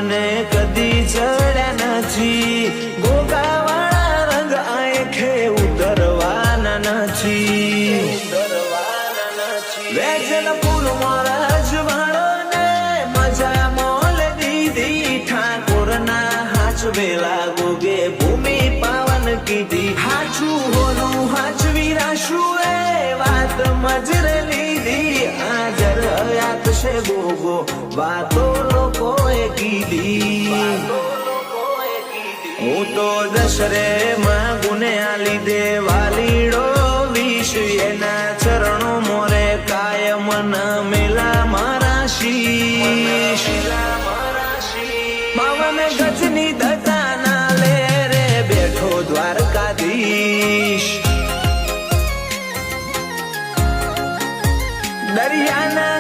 મને કદી ચડ્યા નથી. ગોગાવાળા રંગ આંખે ઉતરવાના નથી. વેજલપુર મારા જવાળો ને મજા મોલ દીધી. ઠાકોરના હાચવેલા ગોગે ભૂમિ પાવન કીધી. હાચું હોનું હાચવી રાશું એ વાત મજર લીધી. હાજર હયાત છે ગોગો વાતો લોકોએ કીધી. હું તો દશરે માં ગુને આલી દે વાલીડો વિશ. એના ચરણો મોરે કાયમ ન મેલા મારા શીશ. માવન ગજની દતાના લે રે બેઠો દ્વારકાધીશ. દરિયાના